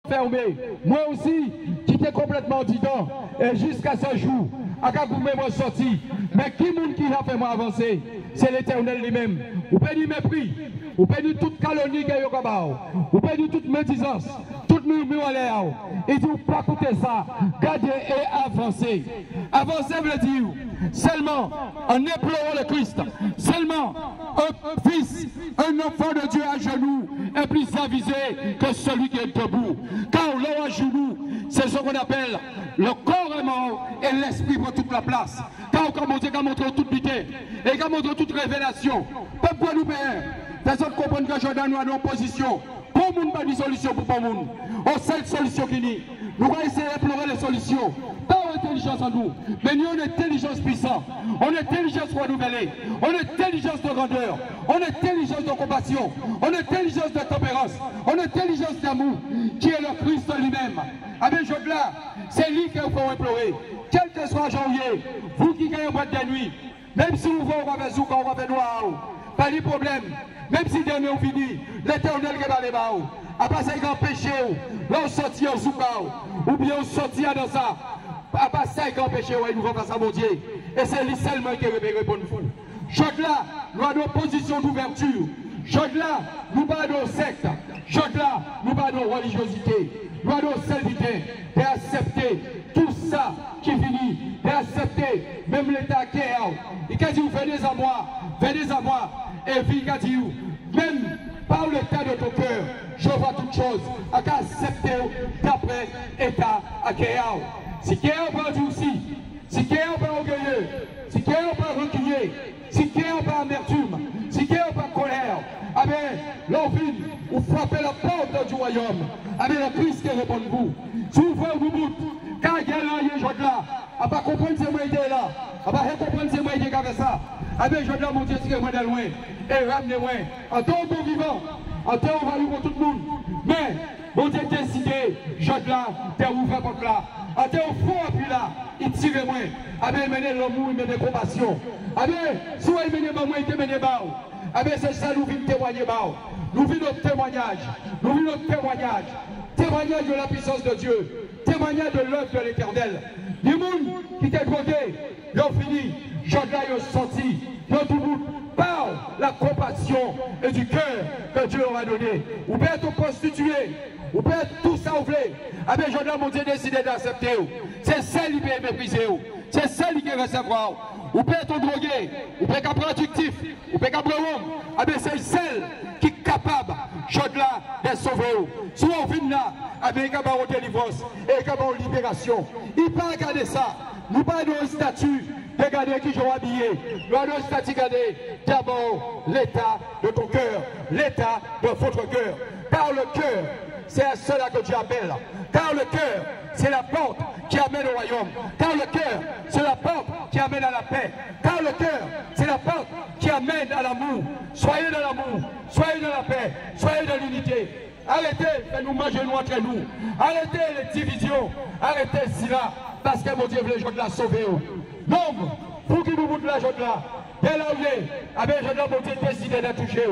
fermé. Moi aussi, qui était complètement dedans, et jusqu'à ce jour, à Kagoumé, moi sorti. Mais qui monde qui a fait moi avancer? C'est l'Éternel lui-même. Vous payez mépris, vous payez toute calomnie que vous avez, vous payez toute médisance, toute murmure en l'air. Et vous ne pas écouter ça, gardez et avancez. Avancer veut dire seulement en implorant le Christ, seulement un fils, un enfant de Dieu à genoux est plus avisé que celui qui est debout. Car l'homme à genoux, c'est ce qu'on appelle le corps est mort et l'esprit prend toute la place. Car comme Dieu a montré toute vérité et qui a montré toute révélation, pourquoi nous payons? Les autres comprennent que Jordan nous a en position. Pour nous, pas de solution pour le monde. On seule solution qui est. Nous allons essayer d'explorer les solutions. Pas en intelligence en nous, mais nous on intelligence puissante, on intelligence renouvelée, on intelligence de grandeur, on intelligence de compassion, on intelligence de tempérance, on intelligence d'amour, qui est le Christ lui-même. Avec Job-là, c'est lui qu'il faut implorer. Quel que soit janvier, vous qui gagnez en boîte de nuit, même si vous voyez on va faire zouk, on va faire noir, pas de problème. Même si demain on finit, l'Éternel qui va les bas. À part ça, il y a un péché, là on sortit en zouk, ou bien on sortit dans ça. À part ça, il y a un péché, il nous va face à mon Dieu. Et c'est lui seulement qui répond pour nous. Chod-là, nous avons une position d'ouverture. Chod-là, nous avons une secte. Chod-là, nous avons une religiosité. Nous avons une servité d'accepter tout ça qui finit, d'accepter même l'État qui est là. Il a dit, venez à moi. Et puis il a dit, même par l'état de ton cœur, je vois toutes choses. À accepter d'après l'état à Kéao. Si Kéao pas aussi, si Kéao pas orgueilleux, si Kéao pas reculé, si Kéao pas amertume, si Kéao pas colère, ah bien, l'envie, vous frappez la porte du royaume. Ah bien, le Christ qui répond de vous. Si vous voyez vous bout, quand il y a là, là, à pas comprendre ces moyens là, à pas comprendre ces moyens qui fait ça. Ah bien, je dois monter ce que moi de loin et ramenez-moi. En tant que vivant, en tant que value pour tout le monde. Mais, mon Dieu décidé, je là, t'es ouvert contre là. En tant que fond appui là, il tire moi. Ah bien, il mène l'amour, il mène la compassion. Ah bien, soit il mène moi, il mène bas. Ah bien, c'est ça, nous vivons témoigner bas. Nous vivons notre témoignage. Nous vivons notre témoignage. Témoignage de la puissance de Dieu. Témoignage de l'œuvre de l'Éternel. Les gens qui t'ont drogué, ils ont fini. J'en ai senti, dans tout le monde, par la compassion et du cœur que Dieu leur a donné. Vous pouvez être constitué, vous pouvez être tout ça, vous voulez. Ah bien, j'en ai mon Dieu décidé d'accepter. C'est celle qui peut mépriser. C'est celle qui peut recevoir. Vous pouvez être drogué, vous pouvez être productif, vous pouvez être homme. Ah bien, c'est celle qui est capable, j'en ai de sauver. Si on vient là, ah bien, il y a une délivrance et il y a une libération. Il ne peut pas regarder ça. Nous parlons de statut. Regardez qui j'aurai habillé. Nous allons regarder d'abord l'état de ton cœur, l'état de votre cœur. Car le cœur, c'est à cela que Dieu appelle. Car le cœur, c'est la porte qui amène au royaume. Car le cœur, c'est la porte qui amène à la paix. Car le cœur, c'est la porte qui amène à l'amour. Soyez dans l'amour, soyez dans la paix, soyez dans l'unité. Arrêtez de nous manger nous entre nous. Arrêtez les divisions. Arrêtez cela. Parce que mon Dieu veut les gens de la sauver. Non, pour qui nous montre la joie là, dès là où il est, ah bien, je dois monter décider de toucher.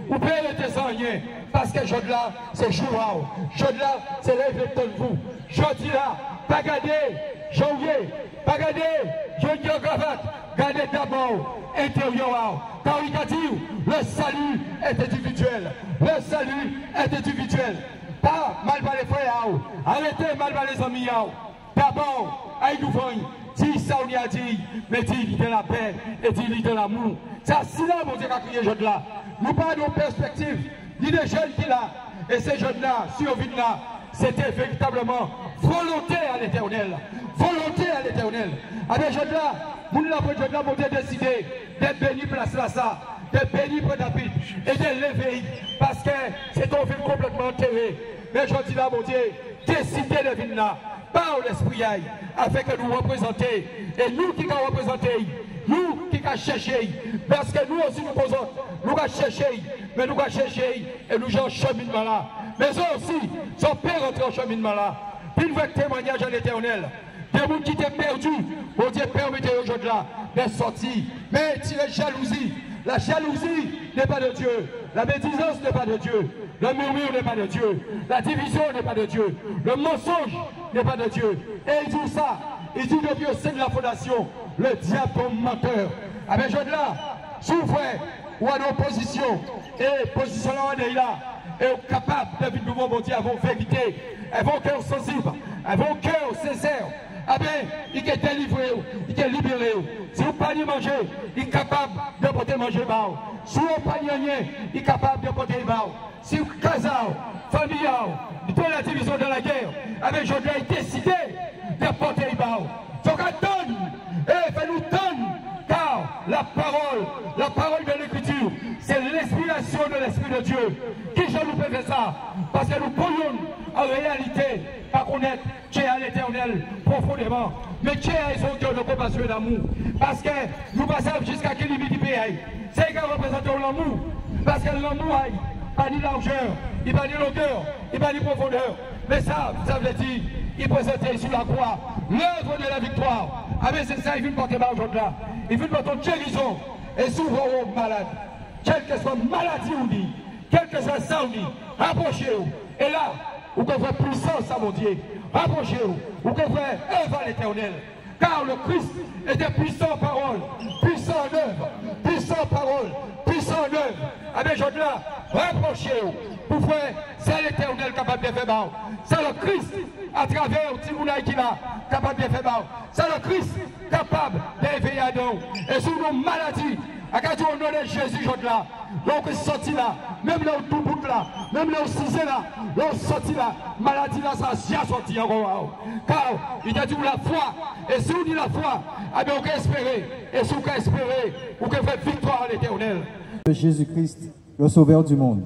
Vous payez les sans rien, parce que je là, c'est jour. Je là, c'est l'événement de vous. Je dis là, pas garder, janvier, pas garder, je dis en cravate, gardez d'abord intérieur. Car il a dit, le salut est individuel. Le salut est individuel. Pas mal par les frères, arrêtez mal par les amis. D'abord, aïe nous voyons. Si ça on y a dit, mais dis-lui de la paix et dis-lui de l'amour. C'est ainsi là, mon Dieu, qu'a crié jeune là. Nous parlons de perspective, ni des jeunes qui là. Et ces jeunes-là, survivent là, c'était véritablement volonté à l'éternel. Volonté à l'éternel. Avec jeunes là, nous l'avons décidé d'être bénis place là ça, d'être bénis pour David et de l'éveiller. Parce que c'est une ville complètement enterrée. Mais je dis là, mon Dieu, décidez de venir là. Par l'esprit afin que nous représenter et nous qui avons représenté, nous qui avons cherché, parce que nous aussi nous posons, nous avons cherché, mais nous avons cherché et nous avons cheminement là. Mais eux aussi, son père rentré en cheminement là. Puis nous avons témoignage à l'éternel. Des gens qui étaient perdus, mon Dieu permettez aujourd'hui là d'être sortis. Mais tirez jalousie. La jalousie n'est pas de Dieu. La médisance n'est pas de Dieu. Le murmure n'est pas de Dieu. La division n'est pas de Dieu. Le mensonge n'est pas de Dieu. Et il dit ça. Il dit depuis au sein de la fondation, le diable est menteur. Avec je là, si vous frère, ou à l'opposition, et position là, et capable de vivre nouveau bon Dieu, avant vérité, avant cœur sensible, avant cœur sincère. Ah bien, il est délivré, il est libéré. Si vous ne pouvez pas manger, il est capable de porter manger. Si vous ne pouvez pas gagner, il est capable de porter le Si vous êtes casé, familial, de la division de la guerre, avec je l'ai décidé de porter le donc donne, et fais-nous donne, car la parole de l'Écriture, c'est l'inspiration de l'Esprit de Dieu. Qui je nous fait ça? Parce que nous pourrions en réalité pas connaître Dieu à l'Éternel profondément. Mais Dieu a son cœur de compassion et d'amour. Parce que nous passons jusqu'à quelle limite du pays. C'est qu'il représente l'amour. Parce que l'amour, il pas ni largeur, il pas ni longueur, il pas ni profondeur. Mais ça veut dire, il présentait sur la croix l'œuvre de la victoire. Ah mais c'est ça, il vient porter mal aujourd'hui là. Il vient porter guérison et souvent aux malades. Quelle que soit maladie ou dit, quel que soit ça ou dit, rapprochez-vous. Et là, vous pouvez faire puissance à mon Dieu. Rapprochez-vous. Vous pouvez faire œuvre à l'Éternel. Car le Christ était puissant en parole, puissant en œuvre, puissant en parole, puissant en œuvre. Ah bien, je là, rapprochez-vous. Pour faire, c'est l'Éternel capable de faire mal. C'est le Christ, à travers Timouna qui là, capable de faire mal. C'est le Christ capable d'éveiller Adam. Et sur nos maladies, à cause du nom de Jésus, je là, donc sorti là, même là où tout bout là, même là où cisé là, là où sorti là, maladie là, ça a sorti encore. Car il a dit la foi, et si on dit la foi, eh bien on peut espérer, et si on peut espérer, on peut faire victoire à l'Éternel. Jésus-Christ, le Sauveur du monde.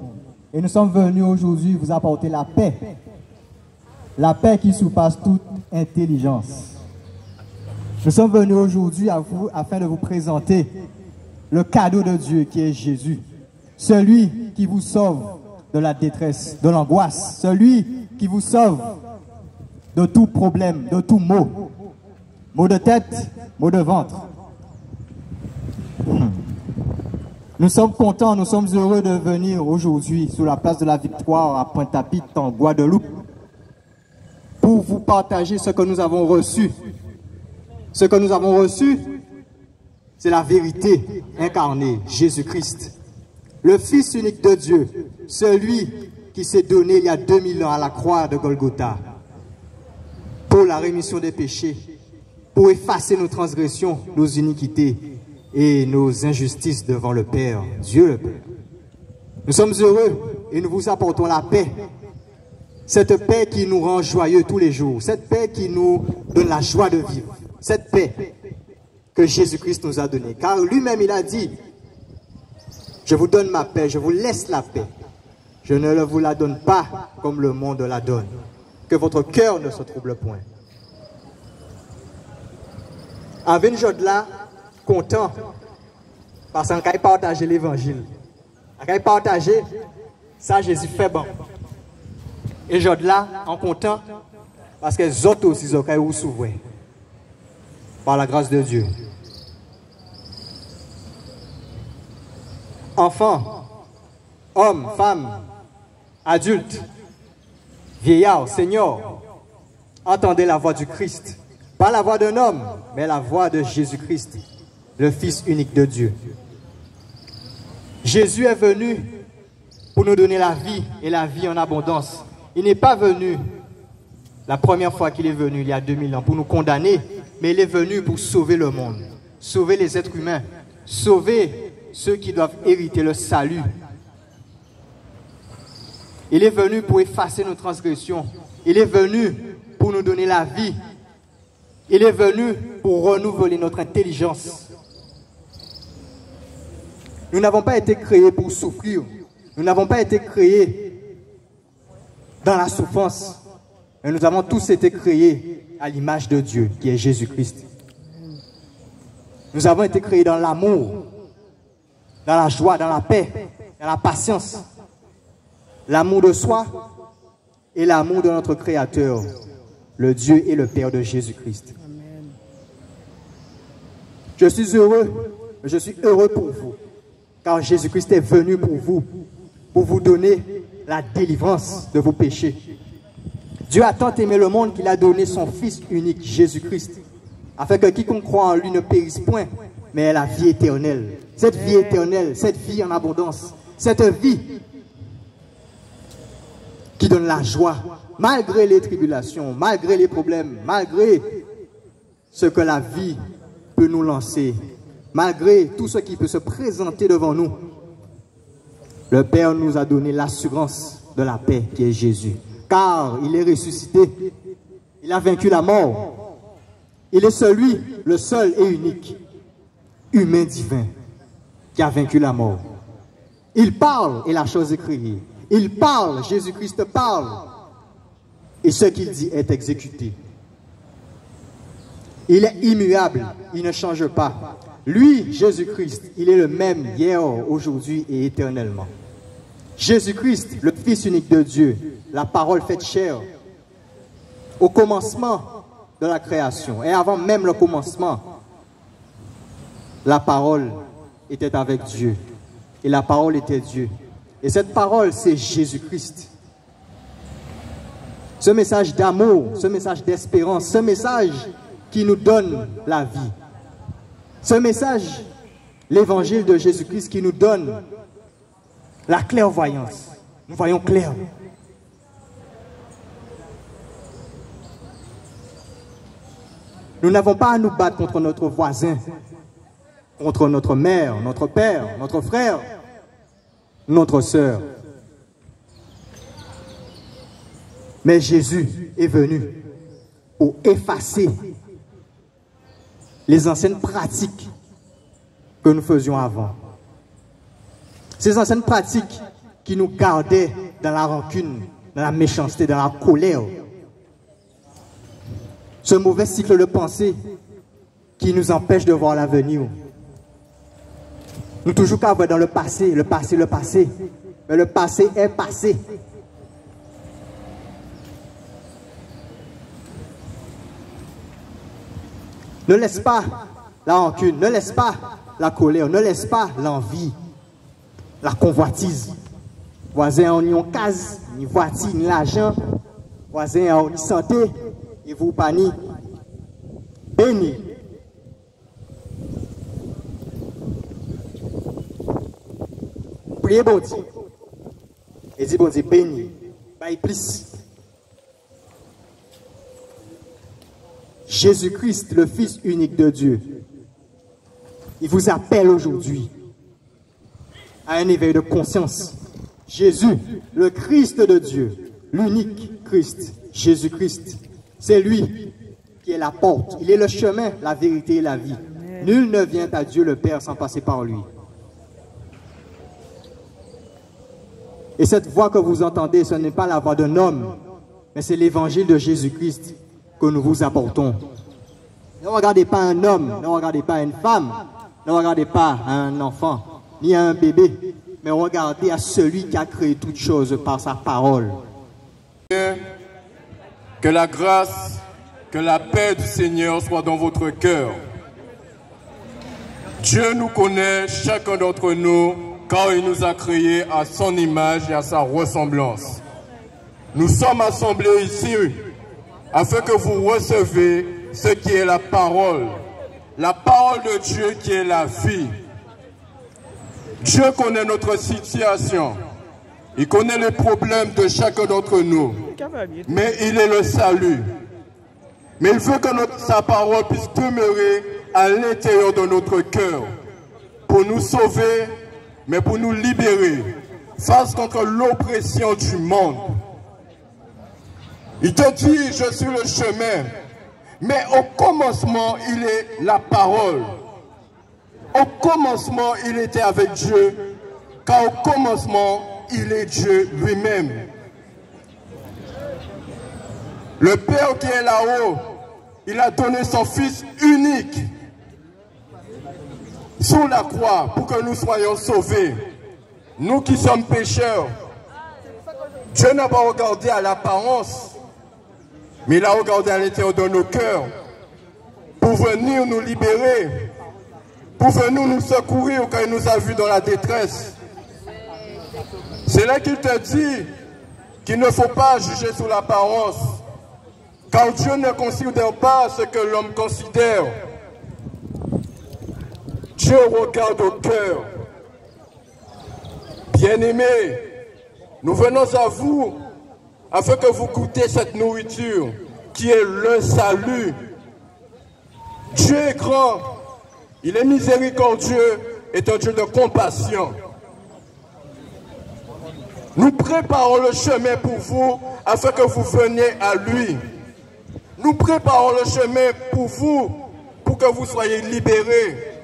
Et nous sommes venus aujourd'hui vous apporter la paix qui surpasse toute intelligence. Nous sommes venus aujourd'hui à vous afin de vous présenter le cadeau de Dieu qui est Jésus, celui qui vous sauve de la détresse, de l'angoisse, celui qui vous sauve de tout problème, de tout mot, maux de tête, maux de ventre. Nous sommes contents, nous sommes heureux de venir aujourd'hui sur la place de la Victoire à Pointe-à-Pitre en Guadeloupe pour vous partager ce que nous avons reçu. Ce que nous avons reçu, c'est la vérité incarnée, Jésus-Christ, le Fils unique de Dieu, celui qui s'est donné il y a 2000 ans à la croix de Golgotha pour la rémission des péchés, pour effacer nos transgressions, nos iniquités et nos injustices devant le Père, Dieu le Père. Nous sommes heureux et nous vous apportons la paix. Cette paix qui nous rend joyeux tous les jours, cette paix qui nous donne la joie de vivre, cette paix que Jésus-Christ nous a donnée. Car lui-même, il a dit, je vous donne ma paix, je vous laisse la paix. Je ne vous la donne pas comme le monde la donne. Que votre cœur ne se trouble point. Avec là, content, parce qu'on a partagé l'évangile. On a partagé, ça Jésus fait bon. Et je là, en content, parce que les autres aussi, ils ont s'ouvrir. Par la grâce de Dieu. Enfants, hommes, femmes, adultes, vieillards, seniors, entendez la voix du Christ. Pas la voix d'un homme, mais la voix de Jésus-Christ, le Fils unique de Dieu. Jésus est venu pour nous donner la vie et la vie en abondance. Il n'est pas venu, la première fois qu'il est venu, il y a 2000 ans, pour nous condamner, mais il est venu pour sauver le monde, sauver les êtres humains, sauver ceux qui doivent hériter le salut. Il est venu pour effacer nos transgressions. Il est venu pour nous donner la vie. Il est venu pour renouveler notre intelligence. Nous n'avons pas été créés pour souffrir. Nous n'avons pas été créés dans la souffrance. Mais nous avons tous été créés à l'image de Dieu, qui est Jésus-Christ. Nous avons été créés dans l'amour, dans la joie, dans la paix, dans la patience. L'amour de soi et l'amour de notre Créateur, le Dieu et le Père de Jésus-Christ. Je suis heureux pour vous, car Jésus-Christ est venu pour vous donner la délivrance de vos péchés. Dieu a tant aimé le monde qu'il a donné son Fils unique, Jésus-Christ, afin que quiconque croit en lui ne périsse point, mais ait la vie éternelle. Cette vie éternelle, cette vie en abondance, cette vie qui donne la joie, malgré les tribulations, malgré les problèmes, malgré ce que la vie peut nous lancer, malgré tout ce qui peut se présenter devant nous. Le Père nous a donné l'assurance de la paix qui est Jésus. Car il est ressuscité, il a vaincu la mort. Il est celui, le seul et unique, humain divin, qui a vaincu la mort. Il parle et la chose est créée. Il parle, Jésus-Christ parle, et ce qu'il dit est exécuté. Il est immuable, il ne change pas. Lui, Jésus-Christ, il est le même hier, aujourd'hui et éternellement. Jésus-Christ, le Fils unique de Dieu, la parole faite chair, au commencement de la création, et avant même le commencement, la parole était avec Dieu, et la parole était Dieu. Et cette parole, c'est Jésus-Christ. Ce message d'amour, ce message d'espérance, ce message qui nous donne la vie. Ce message, l'évangile de Jésus-Christ qui nous donne la clairvoyance. Nous voyons clair. Nous n'avons pas à nous battre contre notre voisin, contre notre mère, notre père, notre frère, notre sœur. Mais Jésus est venu pour effacer les anciennes pratiques que nous faisions avant. Ces anciennes pratiques qui nous gardaient dans la rancune, dans la méchanceté, dans la colère. Ce mauvais cycle de pensée qui nous empêche de voir l'avenir. Nous toujours qu'à voir dans le passé, le passé, le passé. Mais le passé est passé. Ne laisse pas la rancune, ne laisse pas la colère, ne laisse pas l'envie, la convoitise. Voisin en une case, ni voiture, ni l'argent. Voisin en une santé, et vous pas ni béni. Priez bon Dieu. Et dit bon Dieu, béni. Bye plus. Jésus-Christ, le Fils unique de Dieu, il vous appelle aujourd'hui à un éveil de conscience. Jésus, le Christ de Dieu, l'unique Christ, Jésus-Christ, c'est lui qui est la porte. Il est le chemin, la vérité et la vie. Nul ne vient à Dieu le Père sans passer par lui. Et cette voix que vous entendez, ce n'est pas la voix d'un homme, mais c'est l'évangile de Jésus-Christ que nous vous apportons. Ne regardez pas un homme, ne regardez pas une femme, ne regardez pas un enfant, ni un bébé, mais regardez à celui qui a créé toutes choses par sa parole. Que la grâce, que la paix du Seigneur soit dans votre cœur. Dieu nous connaît, chacun d'entre nous, car il nous a créés à son image et à sa ressemblance. Nous sommes assemblés ici afin que vous recevez ce qui est la parole de Dieu qui est la vie. Dieu connaît notre situation, il connaît les problèmes de chacun d'entre nous, mais il est le salut. Mais il veut que sa parole puisse demeurer à l'intérieur de notre cœur, pour nous sauver, mais pour nous libérer face contre l'oppression du monde. Il te dit, je suis le chemin, mais au commencement, il est la parole. Au commencement, il était avec Dieu, car au commencement, il est Dieu lui-même. Le Père qui est là-haut, il a donné son Fils unique sur la croix pour que nous soyons sauvés. Nous qui sommes pécheurs, Dieu n'a pas regardé à l'apparence, mais il a regardé à l'intérieur de nos cœurs pour venir nous libérer, pour venir nous secourir quand il nous a vus dans la détresse. C'est là qu'il te dit qu'il ne faut pas juger sous l'apparence, car Dieu ne considère pas ce que l'homme considère. Dieu regarde au cœur. Bien-aimés, nous venons à vous afin que vous goûtiez cette nourriture qui est le salut. Dieu est grand, il est miséricordieux, est un Dieu de compassion. Nous préparons le chemin pour vous afin que vous veniez à lui. Nous préparons le chemin pour vous, pour que vous soyez libérés.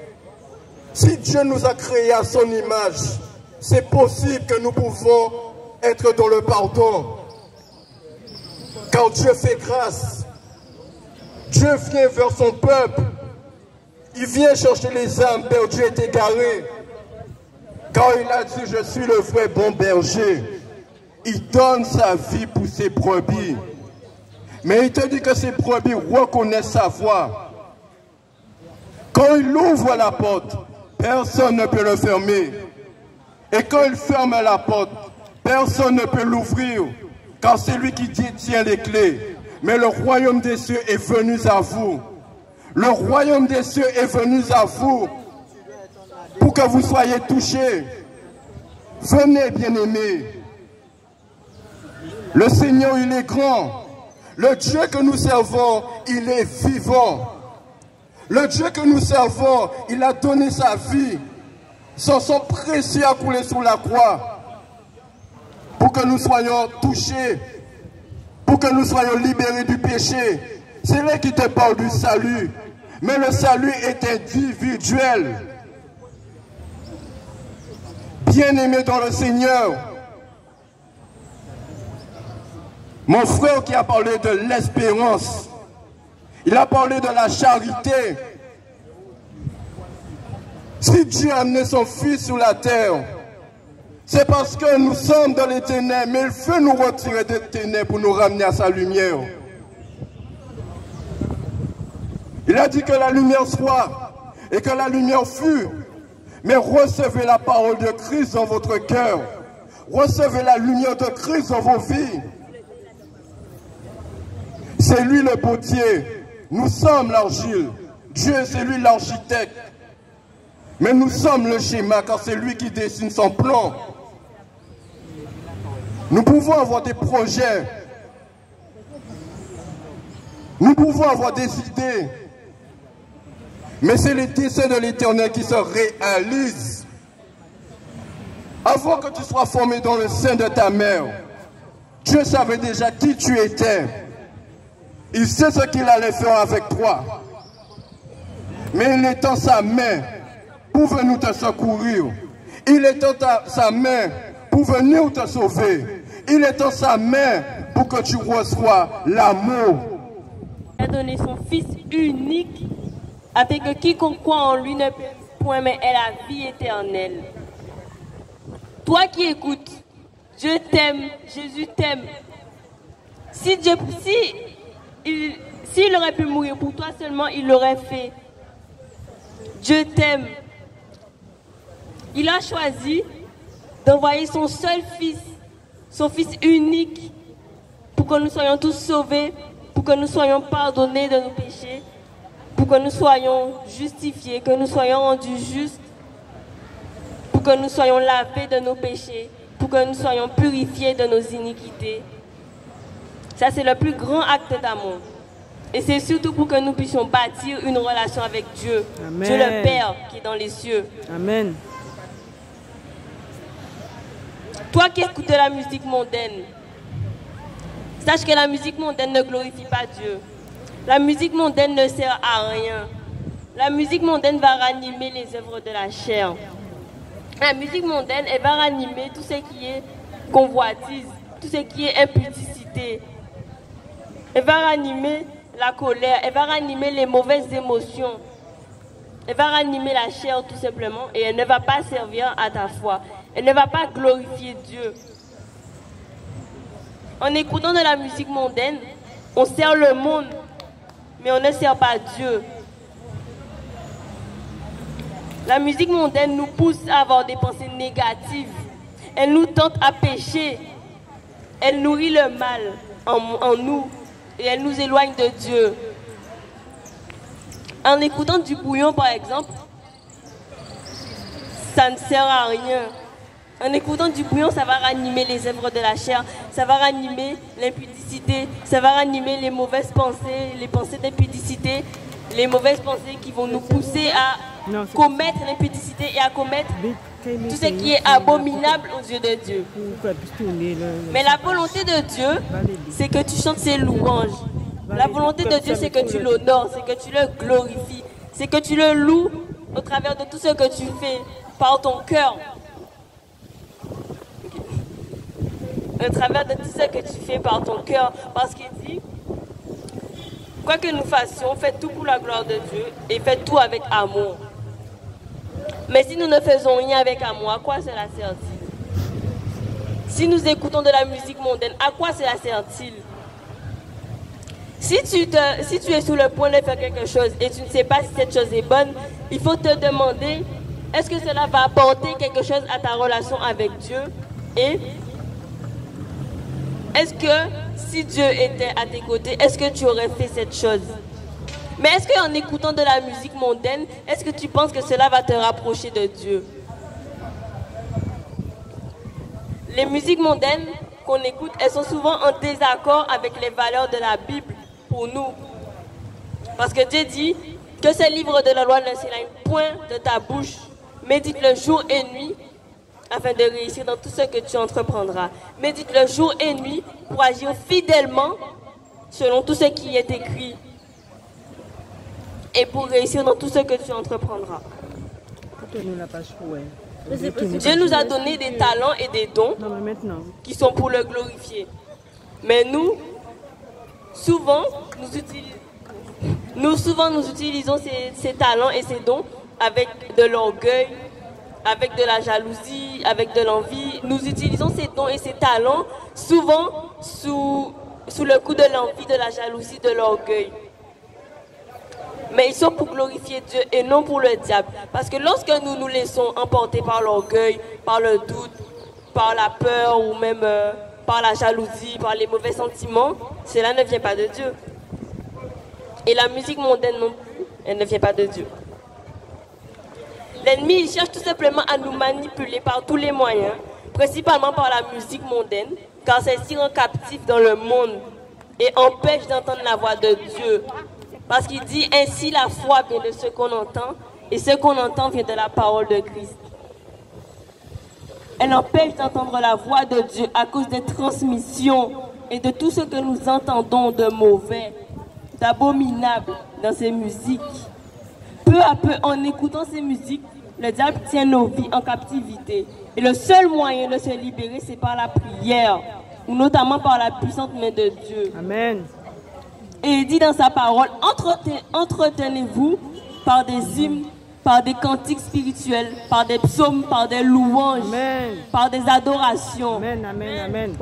Si Dieu nous a créés à son image, c'est possible que nous pouvons être dans le pardon. Car Dieu fait grâce. Dieu vient vers son peuple. Il vient chercher les âmes perdues et égarées. Quand il a dit, je suis le vrai bon berger, il donne sa vie pour ses brebis. Mais il te dit que ses brebis reconnaissent sa voix. Quand il ouvre la porte, personne ne peut le fermer. Et quand il ferme la porte, personne ne peut l'ouvrir, car c'est lui qui détient les clés. Mais le royaume des cieux est venu à vous. Le royaume des cieux est venu à vous pour que vous soyez touchés. Venez, bien-aimés. Le Seigneur, il est grand. Le Dieu que nous servons, il est vivant. Le Dieu que nous servons, il a donné sa vie. Son sang précieux a coulé sur la croix pour que nous soyons touchés, pour que nous soyons libérés du péché. C'est là qui te parle du salut. Mais le salut est individuel. Bien-aimé dans le Seigneur, mon frère qui a parlé de l'espérance, il a parlé de la charité. Si Dieu a amené son Fils sur la terre, c'est parce que nous sommes dans les ténèbres, mais il veut nous retirer des ténèbres pour nous ramener à sa lumière. Il a dit que la lumière soit et que la lumière fut. Mais recevez la parole de Christ dans votre cœur. Recevez la lumière de Christ dans vos vies. C'est lui le potier. Nous sommes l'argile. Dieu, c'est lui l'architecte. Mais nous sommes le schéma, car c'est lui qui dessine son plan. Nous pouvons avoir des projets. Nous pouvons avoir des idées. Mais c'est les desseins de l'Éternel qui se réalisent. Avant que tu sois formé dans le sein de ta mère, Dieu savait déjà qui tu étais. Il sait ce qu'il allait faire avec toi. Mais il étend sa main pour venir te secourir. Il étend sa main pour venir te sauver. Il étend sa main pour que tu reçoives l'amour. Il a donné son Fils unique afin que quiconque croit en lui ne point mais ait la vie éternelle. Toi qui écoutes, Dieu t'aime, Jésus t'aime. S'il aurait pu mourir pour toi seulement, il l'aurait fait. Dieu t'aime. Il a choisi d'envoyer son seul Fils, son Fils unique, pour que nous soyons tous sauvés, pour que nous soyons pardonnés de nos péchés, pour que nous soyons justifiés, que nous soyons rendus justes, pour que nous soyons lavés de nos péchés, pour que nous soyons purifiés de nos iniquités. Ça, c'est le plus grand acte d'amour. Et c'est surtout pour que nous puissions bâtir une relation avec Dieu. Amen. Dieu le Père qui est dans les cieux. Amen. Toi qui écoutes de la musique mondaine, sache que la musique mondaine ne glorifie pas Dieu. La musique mondaine ne sert à rien. La musique mondaine va ranimer les œuvres de la chair. La musique mondaine, elle va ranimer tout ce qui est convoitise, tout ce qui est impudicité. Elle va ranimer la colère, elle va ranimer les mauvaises émotions. Elle va ranimer la chair tout simplement et elle ne va pas servir à ta foi. Elle ne va pas glorifier Dieu. En écoutant de la musique mondaine, on sert le monde, mais on ne sert pas Dieu. La musique mondaine nous pousse à avoir des pensées négatives. elle nous tente à pécher. Elle nourrit le mal en nous et elle nous éloigne de Dieu. En écoutant du bouillon, par exemple, ça ne sert à rien. En écoutant du bouillon, ça va ranimer les œuvres de la chair, ça va ranimer l'impudicité, ça va ranimer les mauvaises pensées, les pensées d'impudicité, les mauvaises pensées qui vont nous pousser à commettre l'impudicité et à commettre tout ce qui est abominable aux yeux de Dieu. Mais la volonté de Dieu, c'est que tu chantes ses louanges. La volonté de Dieu, c'est que tu l'honores, c'est que tu le glorifies, c'est que tu le loues au travers de tout ce que tu fais par ton cœur. Au travers de tout ce que tu fais par ton cœur. Parce qu'il dit, quoi que nous fassions, faites tout pour la gloire de Dieu et faites tout avec amour. Mais si nous ne faisons rien avec amour, à quoi cela sert-il? Si nous écoutons de la musique mondaine, à quoi cela sert-il? Si tu es sur le point de faire quelque chose et tu ne sais pas si cette chose est bonne, il faut te demander, est-ce que cela va apporter quelque chose à ta relation avec Dieu? Et est-ce que si Dieu était à tes côtés, est-ce que tu aurais fait cette chose? Mais est-ce qu'en écoutant de la musique mondaine, est-ce que tu penses que cela va te rapprocher de Dieu? Les musiques mondaines qu'on écoute, elles sont souvent en désaccord avec les valeurs de la Bible pour nous. Parce que Dieu dit que ce livre de la loi ne s'éloigne point de ta bouche. Médite-le jour et nuit afin de réussir dans tout ce que tu entreprendras. Médite-le jour et nuit pour agir fidèlement selon tout ce qui est écrit et pour réussir dans tout ce que tu entreprendras. Dieu nous a donné des talents et des dons qui sont pour le glorifier. Mais nous utilisons ces talents et ces dons avec de l'orgueil, avec de la jalousie, avec de l'envie. Nous utilisons ces dons et ces talents souvent sous le coup de l'envie, de la jalousie, de l'orgueil. Mais ils sont pour glorifier Dieu et non pour le diable. Parce que lorsque nous nous laissons emporter par l'orgueil, par le doute, par la peur ou même par la jalousie, par les mauvais sentiments, cela ne vient pas de Dieu. Et la musique mondaine non plus, elle ne vient pas de Dieu. L'ennemi, il cherche tout simplement à nous manipuler par tous les moyens, principalement par la musique mondaine, car celle-ci rend captif dans le monde et empêche d'entendre la voix de Dieu. Parce qu'il dit ainsi la foi vient de ce qu'on entend et ce qu'on entend vient de la parole de Christ. Elle empêche d'entendre la voix de Dieu à cause des transmissions et de tout ce que nous entendons de mauvais, d'abominable dans ces musiques. Peu à peu, en écoutant ces musiques, le diable tient nos vies en captivité. Et le seul moyen de se libérer, c'est par la prière, ou notamment par la puissante main de Dieu. Amen. Et il dit dans sa parole, entretenez-vous par des hymnes, par des cantiques spirituels, par des psaumes, par des louanges, Amen. par des adorations. Amen, amen, amen.